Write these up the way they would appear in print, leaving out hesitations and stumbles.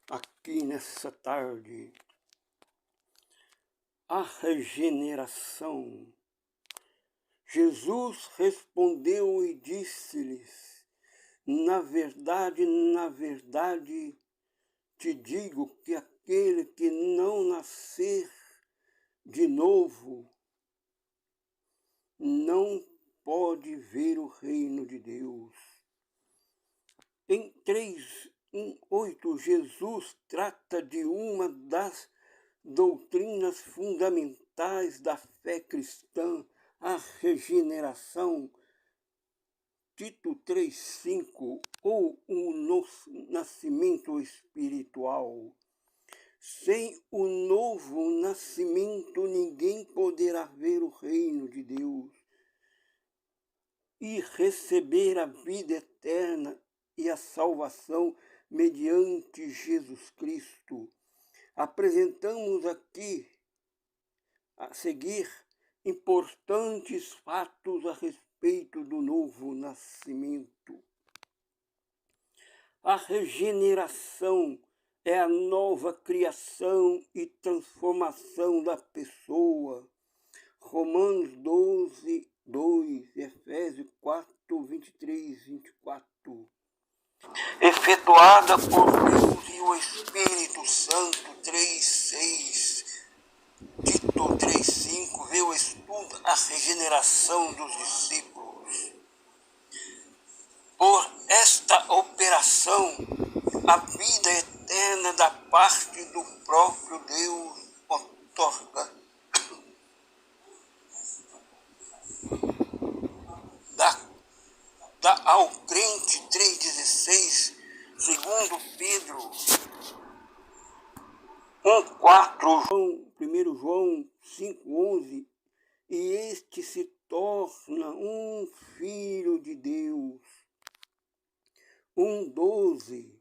aqui nessa tarde. A regeneração. Jesus respondeu e disse-lhes: na verdade, te digo que aquele que não nascer de novo não pode ver o reino de Deus. Em 3:8, Jesus trata de uma das doutrinas fundamentais da fé cristã, a regeneração. Tito 3:5, ou o nascimento espiritual. Sem o novo nascimento, ninguém poderá ver o reino de Deus e receber a vida eterna e a salvação mediante Jesus Cristo. Apresentamos aqui, a seguir, importantes fatos a respeito do novo nascimento. A regeneração é a nova criação e transformação da pessoa. Romanos 12:2, Efésios 4:23-24. Efetuada por Deus e o Espírito Santo, 3:6. Tito 3:5, vê o estudo a regeneração dos discípulos. Por esta operação, a vida eterna da parte do próprio Deus outorga. Dá ao crente 3:16, segundo Pedro 1:4, 1 João 5:11, e este se torna um filho de Deus. 1:12,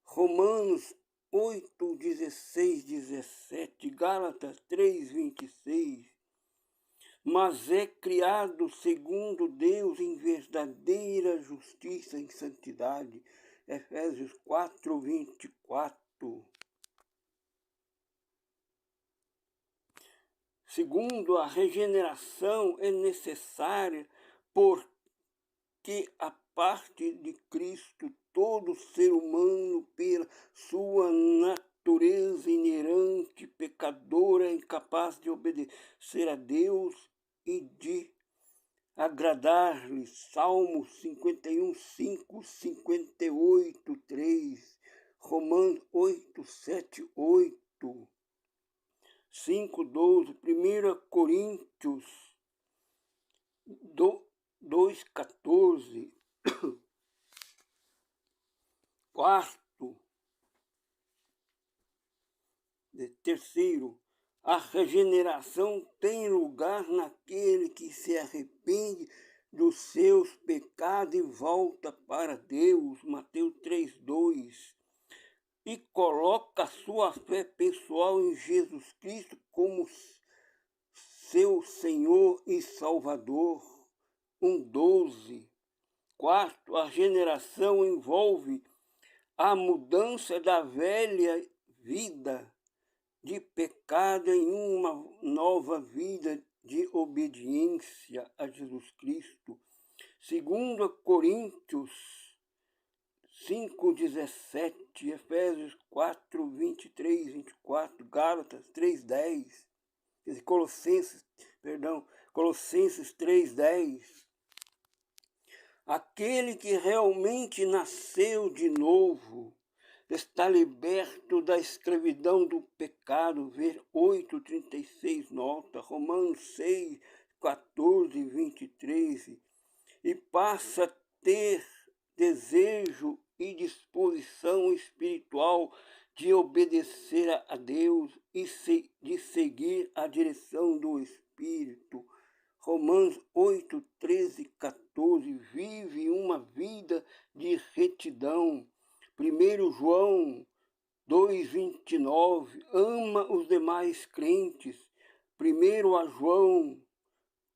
Romanos 8:16-17, Gálatas 3:26. Mas é criado segundo Deus em verdadeira justiça e santidade. Efésios 4:24. Segundo, a regeneração é necessária porque a parte de Cristo, todo ser humano, pela sua natureza inerente, pecadora, é incapaz de obedecer a Deus e de agradar-lhe. Salmos 51:5, 58:3, Romanos 8:7-8, 5:12, 1 Coríntios 2:14, terceiro, a regeneração tem lugar naquele que se arrepende dos seus pecados e volta para Deus, Mateus 3:2, e coloca sua fé pessoal em Jesus Cristo como seu Senhor e Salvador, 1:12. Quarto, a regeneração envolve a mudança da velha vida de pecado em uma nova vida de obediência a Jesus Cristo. 2 Coríntios 5:17, Efésios 4:23-24, Gálatas 3:10, Colossenses 3:10. Aquele que realmente nasceu de novo está liberto da escravidão do pecado, ver 8:36, nota, Romanos 6:14-23, e passa a ter desejo e disposição espiritual de obedecer a Deus e de seguir a direção do Espírito. Romanos 8:13-14, vive uma vida de retidão. 1 João 2:29, ama os demais crentes. 1 João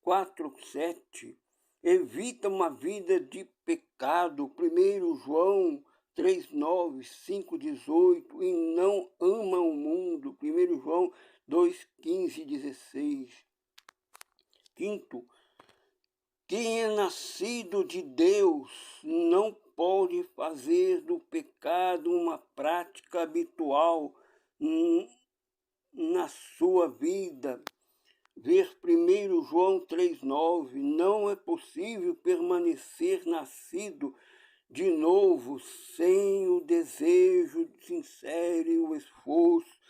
4:7, evita uma vida de pecado. 1 João 3:9, 5:18, e não ama o mundo. 1 João 2:15 e 16. Quinto, quem é nascido de Deus não pode fazer do pecado uma prática habitual na sua vida. Ver 1 João 3:9, não é possível permanecer nascido de novo sem o desejo sincero e o esforço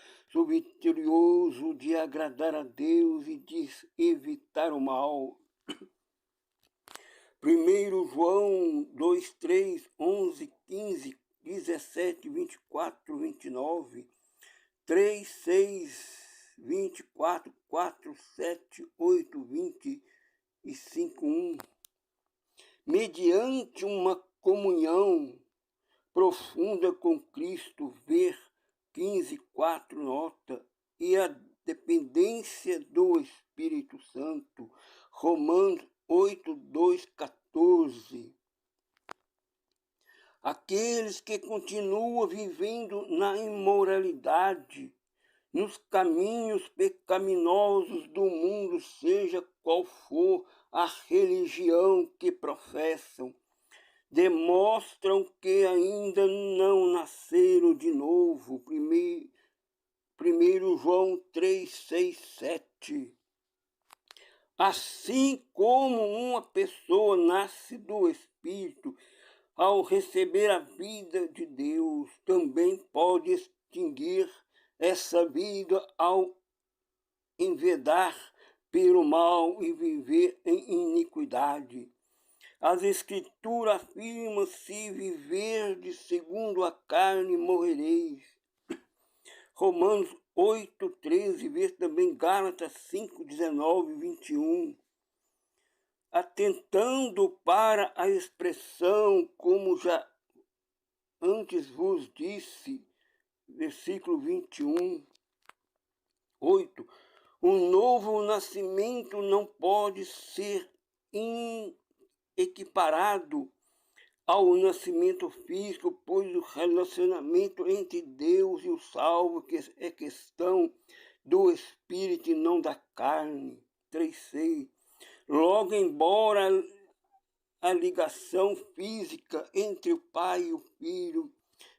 vitorioso de agradar a Deus e de evitar o mal. 1 João 2, 3, 11, 15, 17, 24, 29, 3, 6, 24, 4, 7, 8, 20 e 5, 1. Mediante uma comunhão profunda com Cristo, ver 15, 4, nota, e a dependência do Espírito Santo, Romanos 8, 2, 14. Aqueles que continuam vivendo na imoralidade, nos caminhos pecaminosos do mundo, seja qual for a religião que professam, demonstram que ainda não nasceram de novo. 1 João 3, 6, 7. Assim como uma pessoa nasce do Espírito, ao receber a vida de Deus, também pode extinguir essa vida ao envedar pelo mal e viver em iniquidade. As Escrituras afirmam: se viverdes segundo a carne, morrereis. Romanos 8, 13, vê também Gálatas 5, 19 e 21. Atentando para a expressão, como já antes vos disse, versículo 21, 8, o novo nascimento não pode ser equiparado ao nascimento físico, pois o relacionamento entre Deus e o salvo é questão do Espírito e não da carne. 3:6. Logo, embora a ligação física entre o Pai e o Filho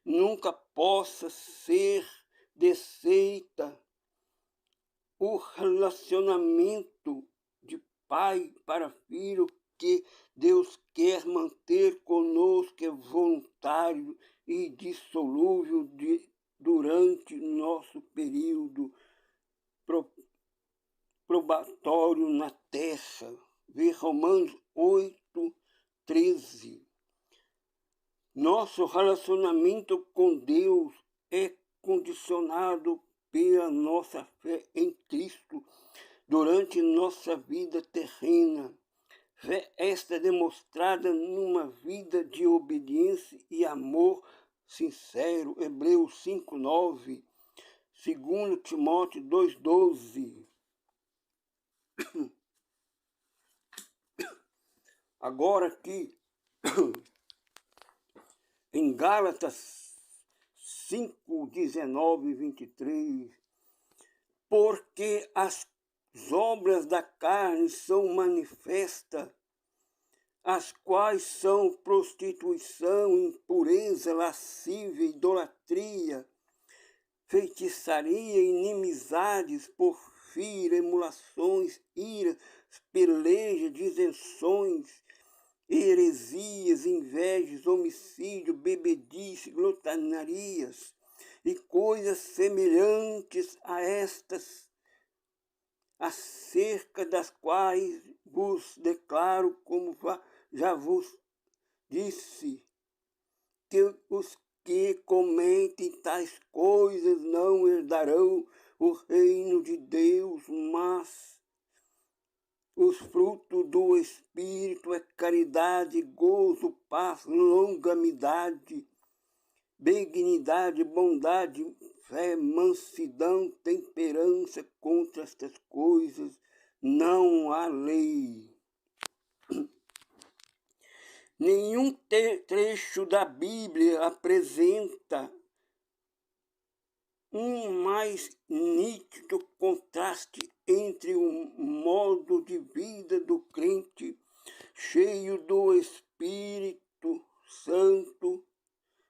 nunca possa ser desfeita, o relacionamento de pai para filho que Deus quer manter conosco é voluntário e dissolúvel durante nosso período probatório na terra. Vê Romanos 8, 13. Nosso relacionamento com Deus é condicionado pela nossa fé em Cristo durante nossa vida terrena. Fé esta demonstrada numa vida de obediência e amor sincero. Hebreus 5, 9. 2 Timóteo 2, 12. Agora aqui, em Gálatas 5, 19 e 23, porque as obras da carne são manifestas, as quais são prostituição, impureza, lascívia, idolatria, feitiçaria, inimizades, porfia, emulações, iras, pelejas, dissenções, heresias, invejas, homicídio, bebedice, glotanarias e coisas semelhantes a estas, acerca das quais vos declaro, como já vos disse, que os que cometem tais coisas não herdarão o reino de Deus, mas os frutos do Espírito é caridade, gozo, paz, longanimidade, benignidade, bondade, fé, mansidão, temperança. Contra estas coisas não há lei. Nenhum trecho da Bíblia apresenta um mais nítido contraste entre o modo de vida do crente cheio do Espírito Santo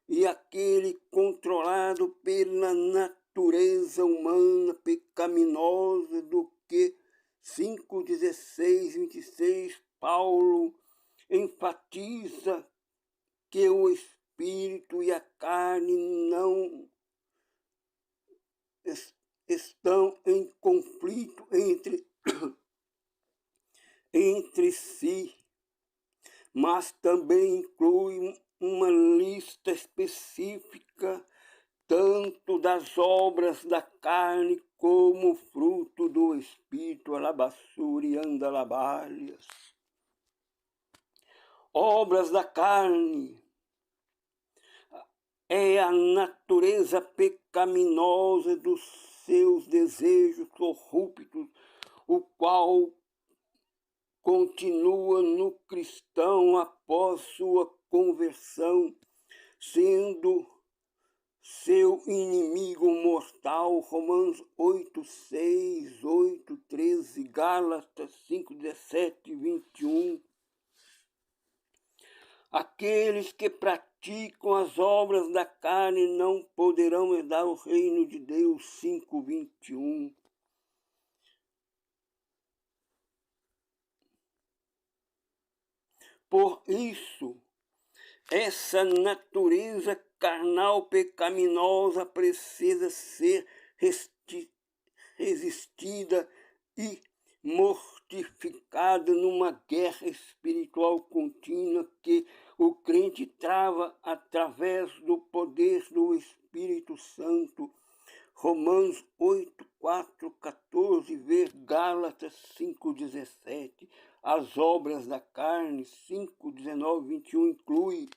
e aquele controlado pela natureza humana pecaminosa, do que 5:16-26 Paulo enfatiza que o Espírito e a carne não estão em conflito entre si, mas também inclui uma lista específica tanto das obras da carne como fruto do Espírito, alabassuri andalabalias. Obras da carne é a natureza pecaminosa dos seus desejos corruptos, o qual continua no cristão após sua conversão, sendo seu inimigo mortal. Romanos 8:6, 8:13, Gálatas 5:17 e 21. Aqueles que praticam as obras da carne não poderão herdar o reino de Deus. 5:21. Por isso, essa natureza carnal pecaminosa precisa ser resistida e mortificada numa guerra espiritual contínua que o crente trava através do poder do Espírito Santo. Romanos 8, 4, 14, ver Gálatas 5:17. As obras da carne, 5:19, 21, inclui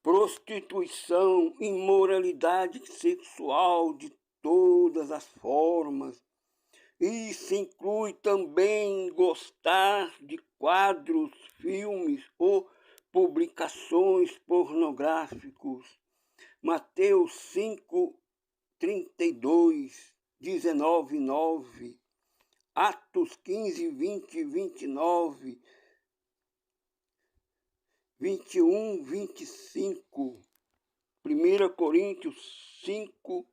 prostituição, imoralidade sexual de todas as formas. Isso inclui também gostar de quadros, filmes ou publicações pornográficos. Mateus 5:32, 19, 9. Atos 15, 20, 29, 21, 25. 1 Coríntios 5,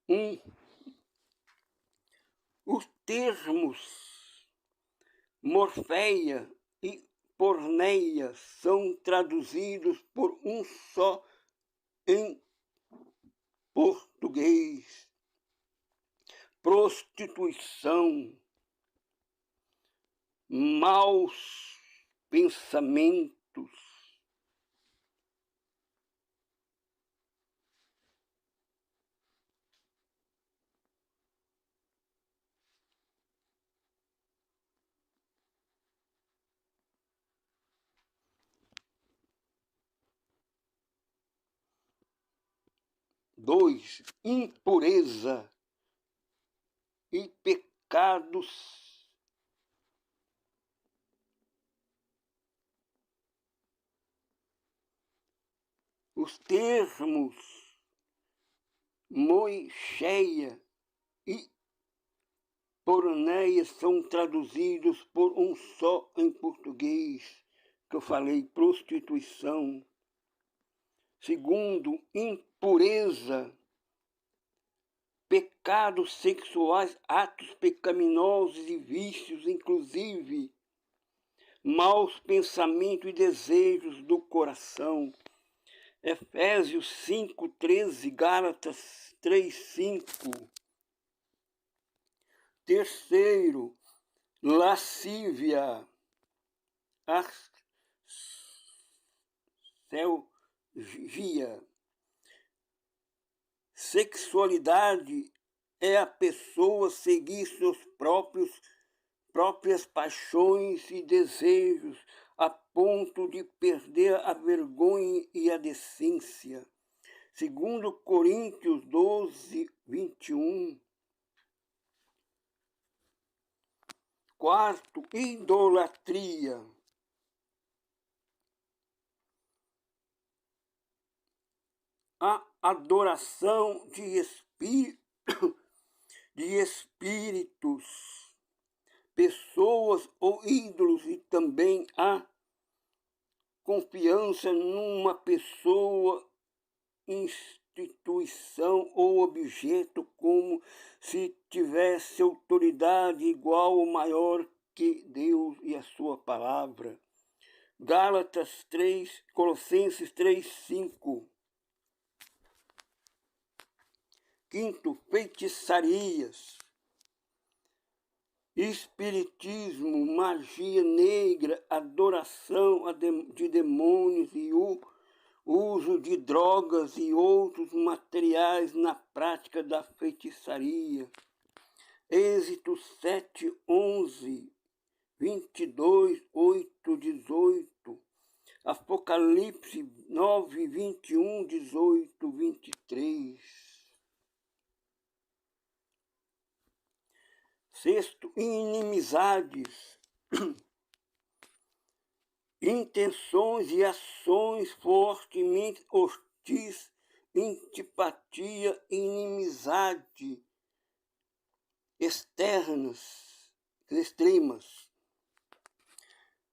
1. Os termos morfeia e porneia são traduzidos por um só em português. Prostituição, maus pensamentos, dois, impureza e pecados os termos moicheia e porneia são traduzidos por um só em português, que eu falei, prostituição. Segundo, impureza, pecados sexuais, atos pecaminosos e vícios, inclusive maus pensamentos e desejos do coração. Efésios 5:13, Gálatas 3:5. Terceiro, lascívia, selgia. Sexualidade é a pessoa seguir suas próprias paixões e desejos a ponto de perder a vergonha e a decência. Segundo Coríntios 12, 21. Quarto, idolatria. A adoração de espíritos, pessoas ou ídolos, e também a confiança numa pessoa, instituição ou objeto como se tivesse autoridade igual ou maior que Deus e a sua palavra. Gálatas 3, Colossenses 3:5. Quinto, feitiçarias, espiritismo, magia negra, adoração de demônios e o uso de drogas e outros materiais na prática da feitiçaria. Êxodo 7:11, 22, 8, 18. Apocalipse 9, 21, 18, 23. Sexto, inimizades, intenções e ações fortemente hostis, antipatia, inimizade, externas, extremas.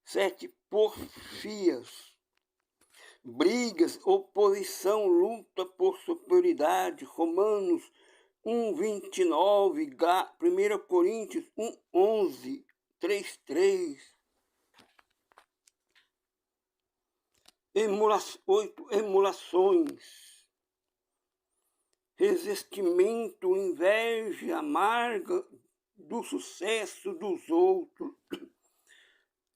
7, porfias, brigas, oposição, luta por superioridade. Romanos 1:29, 1 Coríntios 1:11, 3:3. 8, emulações, resistimento, inveja amarga do sucesso dos outros.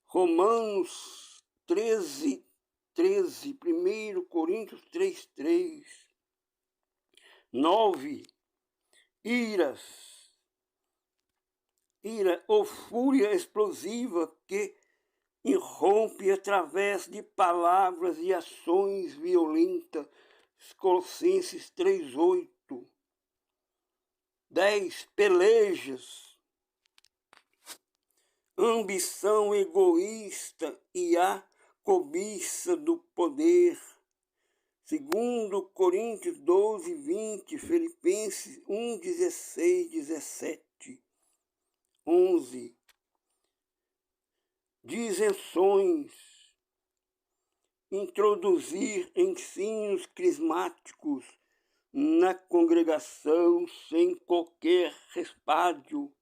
Romanos 13:13, 1 Coríntios 3:3. 9, ira ou fúria explosiva que irrompe através de palavras e ações violentas. Colossenses 3:8. 10, pelejas, ambição egoísta e a cobiça do poder. 2 Coríntios 12:20, Filipenses 1:16, 17. 11. Disenções, introduzir ensinos crismáticos na congregação sem qualquer respaldo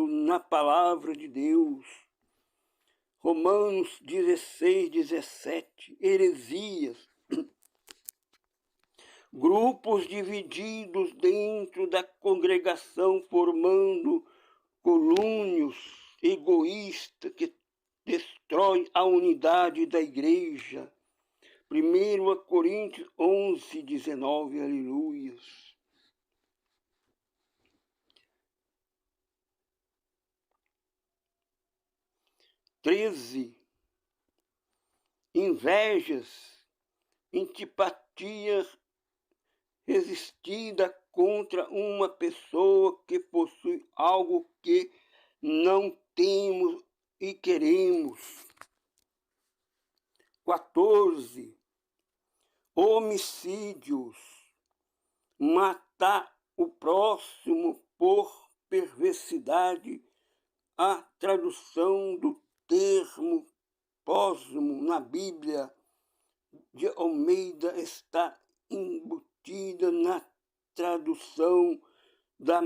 na palavra de Deus. Romanos 16:17. Heresias, grupos divididos dentro da congregação formando colúnios egoístas que destroem a unidade da igreja. 1 Coríntios 11:19, aleluias. Invejas, antipatia resistida contra uma pessoa que possui algo que não temos e queremos. 14, homicídios, matar o próximo por perversidade. A tradução do termo próximo na Bíblia de Almeida está embutida na tradução da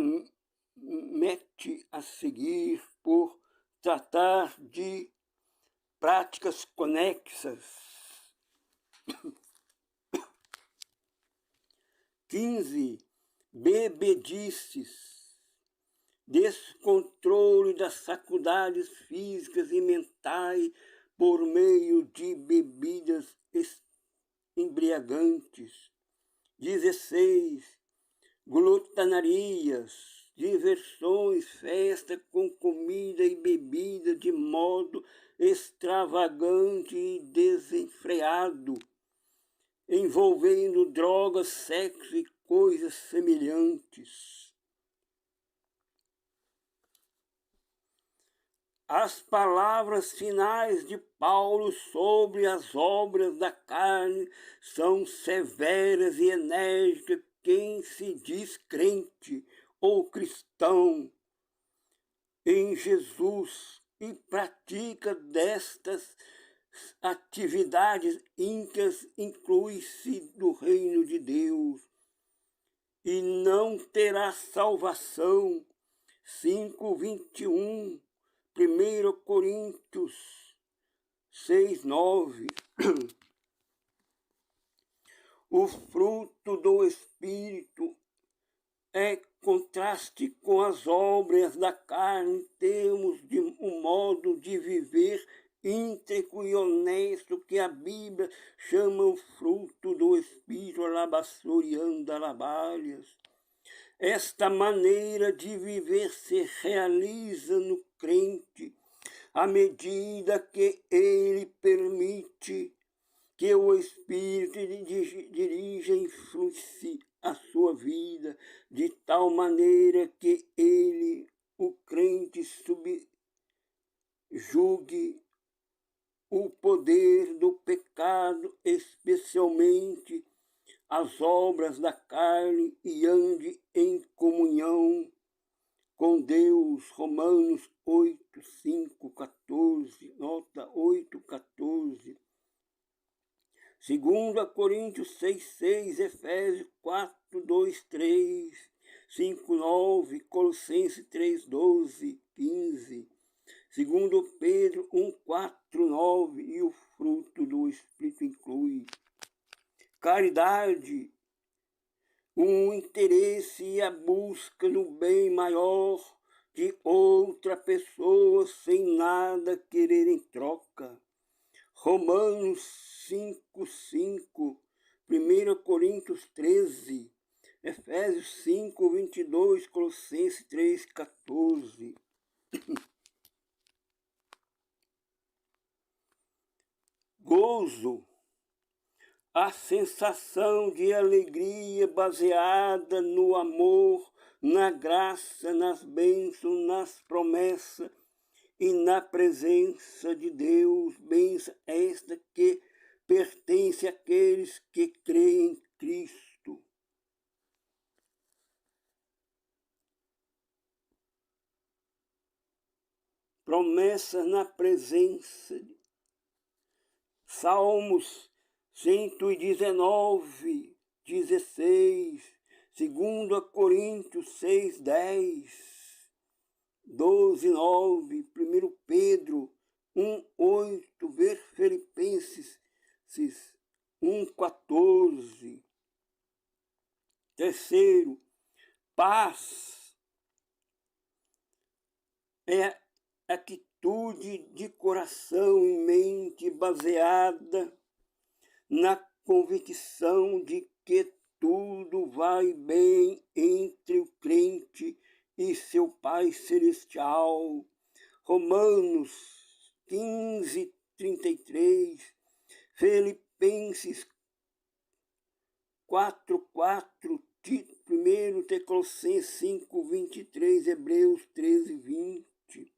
MET a seguir, por tratar de práticas conexas. 15, bebedices, descontrole das faculdades físicas e mentais por meio de bebidas embriagantes. 16, glutanarias, diversões, festa com comida e bebida de modo extravagante e desenfreado, envolvendo drogas, sexo e coisas semelhantes. As palavras finais de Paulo sobre as obras da carne são severas e enérgicas. Quem se diz crente ou cristão em Jesus e pratica destas atividades ímpias inclui-se do reino de Deus e não terá salvação. 5:21, 1 Coríntios 6:9. O fruto do Espírito é contraste com as obras da carne. Temos de um modo de viver íntegro e honesto que a Bíblia chama o fruto do Espírito, alabassorianda alabalhas. Esta maneira de viver se realiza no crente à medida que ele permite que o Espírito dirija e influencie a sua vida de tal maneira que ele, o crente, subjugue o poder do pecado, especialmente as obras da carne, e ande em comunhão com Deus. Romanos 8:5-14, nota 8:14. 2 Coríntios 6:6, Efésios 4:2-3, 5:9, Colossenses 3:12-15, 2 Pedro 1:4-9, e o fruto do Espírito inclui caridade, um interesse e a busca no bem maior de outra pessoa sem nada querer em troca. Romanos 5:5, 1 Coríntios 13, Efésios 5:22, Colossenses 3:14. Gozo, a sensação de alegria baseada no amor, na graça, nas bênçãos, nas promessas e na presença de Deus. Bênção esta que pertence àqueles que creem em Cristo. Promessas na presença de Salmos 119:16, 2 Coríntios 6:10, 12:9, 1 Pedro 1:8, ver Filipenses 1:14. Terceiro, paz é atitude de coração e mente baseada na convicção de que tudo vai bem entre o crente e seu Pai Celestial. Romanos 15:33, Filipenses 4:4, 1 Tessalonicenses 5:23, Hebreus 13:20.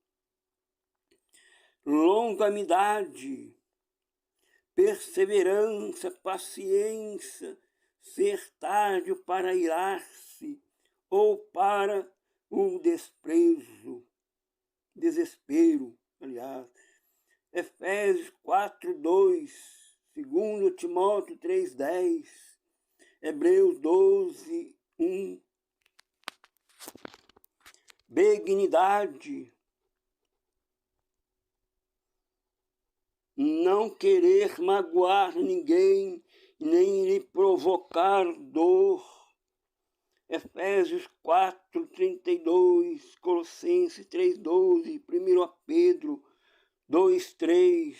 Longanimidade, perseverança, paciência, ser tardio para irar-se ou para o desespero, aliás. Efésios 4:2, 2 Timóteo 3:10, Hebreus 12:1. Benignidade, não querer magoar ninguém, nem lhe provocar dor. Efésios 4:32, Colossenses 3:12, 1 Pedro 2:3.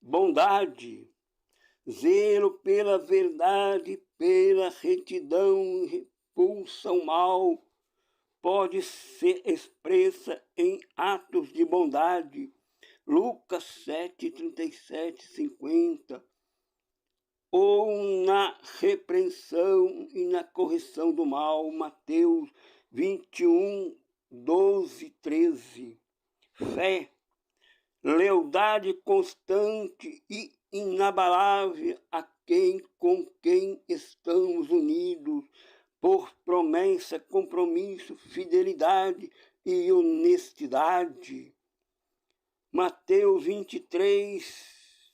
Bondade, zelo pela verdade, pela retidão, repulsa ao mal, pode ser expressa em atos de bondade. Lucas 7:37-50. ou na repreensão e na correção do mal. Mateus 21, 12, 13. Fé, lealdade constante e inabalável a com quem estamos unidos por promessa, compromisso, fidelidade e honestidade. Mateus 23,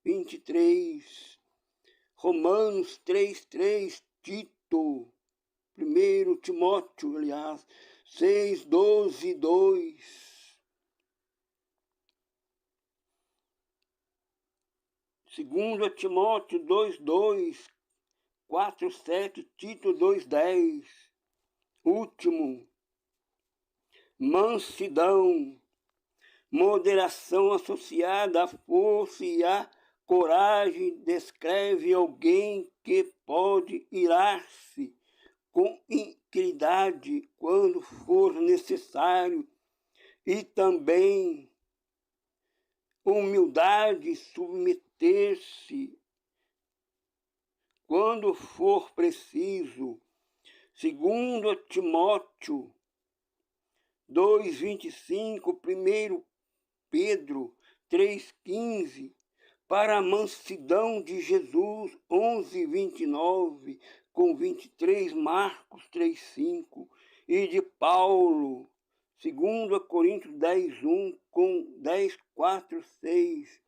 23. Romanos 3, 3. Tito, 1 Timóteo, aliás, 6, 12, 2. 2 Timóteo 2, 2, 4, 7, Tito 2, 10. Último, mansidão, moderação associada à força e à coragem, descreve alguém que pode irar-se com integridade quando for necessário, e também humildade, submeter-se quando for preciso. 2 Timóteo 2:25, 1 Pedro 3:15, para a mansidão de Jesus 11:29, com 23, Marcos 3:5, e de Paulo 2 Coríntios 10:1, com 10, 4, 6,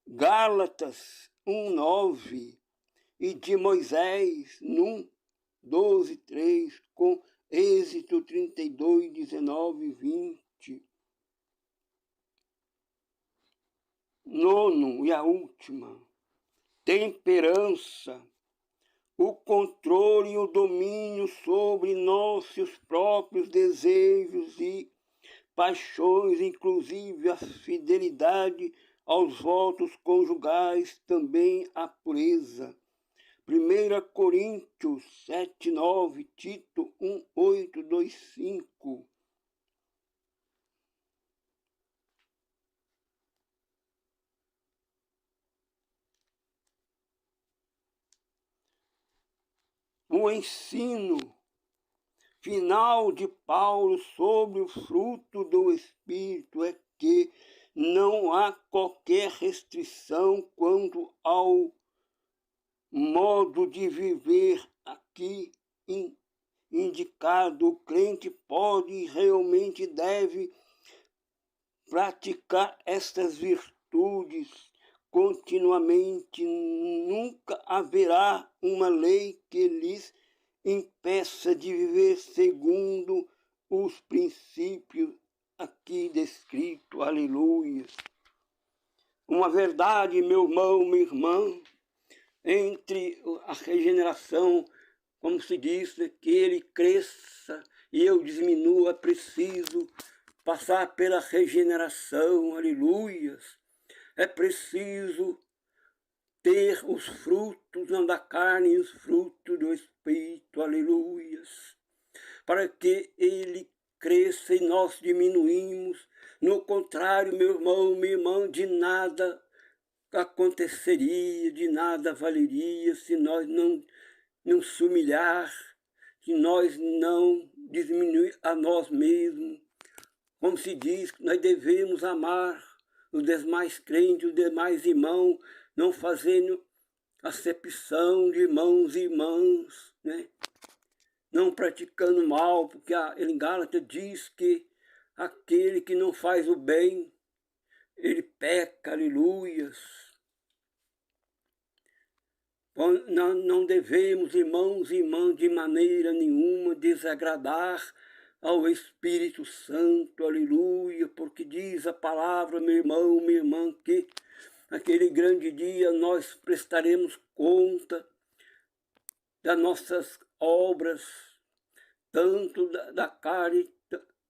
Gálatas 1:9, e de Moisés 12, 3, com Êxodo 32, 19 e 20. Nono, e a última, temperança, o controle e o domínio sobre nossos próprios desejos e paixões, inclusive a fidelidade aos votos conjugais, também a pureza. 1 Coríntios 7, 9, Tito 1, 8, 2, 5. O ensino final de Paulo sobre o fruto do Espírito é que não há qualquer restrição quanto ao modo de viver aqui indicado. O crente pode e realmente deve praticar estas virtudes continuamente. Nunca haverá uma lei que lhes impeça de viver segundo os princípios aqui descritos. Aleluia. Uma verdade, meu irmão, minha irmã, entre a regeneração, como se diz, que ele cresça e eu diminua, é preciso passar pela regeneração, aleluias. É preciso ter os frutos, não da carne, e os frutos do Espírito, aleluias, para que ele cresça e nós diminuímos. No contrário, meu irmão, minha irmã, de nada aconteceria, de nada valeria se nós não se humilhar, se nós não diminuir a nós mesmos. Como se diz, nós devemos amar os demais crentes, os demais irmãos, não fazendo acepção de irmãos e irmãs, né? Não praticando mal, porque em Gálatas diz que aquele que não faz o bem, ele peca, aleluias. Não devemos, irmãos e irmãs, de maneira nenhuma desagradar ao Espírito Santo, aleluia, porque diz a palavra, meu irmão, minha irmã, que naquele grande dia nós prestaremos conta das nossas obras, tanto da carne,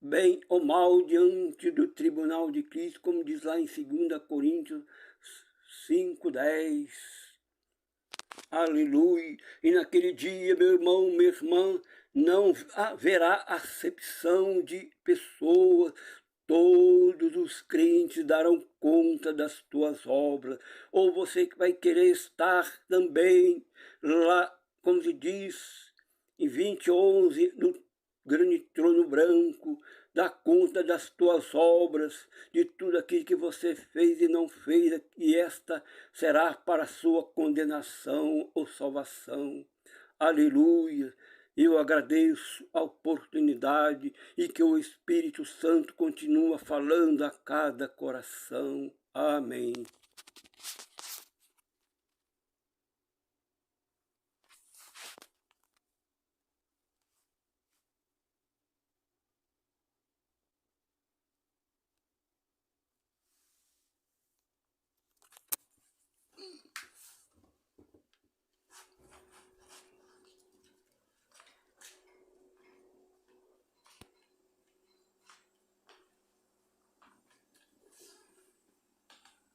bem ou mal, diante do tribunal de Cristo, como diz lá em 2 Coríntios 5, 10. Aleluia. E naquele dia, meu irmão, minha irmã, não haverá acepção de pessoas. todos os crentes darão conta das tuas obras, ou você que vai querer estar também lá, como se diz, em 2011, no grande trono branco, dá conta das tuas obras, de tudo aquilo que você fez e não fez, e esta será para a sua condenação ou salvação. Aleluia! Eu agradeço a oportunidade e que o Espírito Santo continua falando a cada coração. Amém.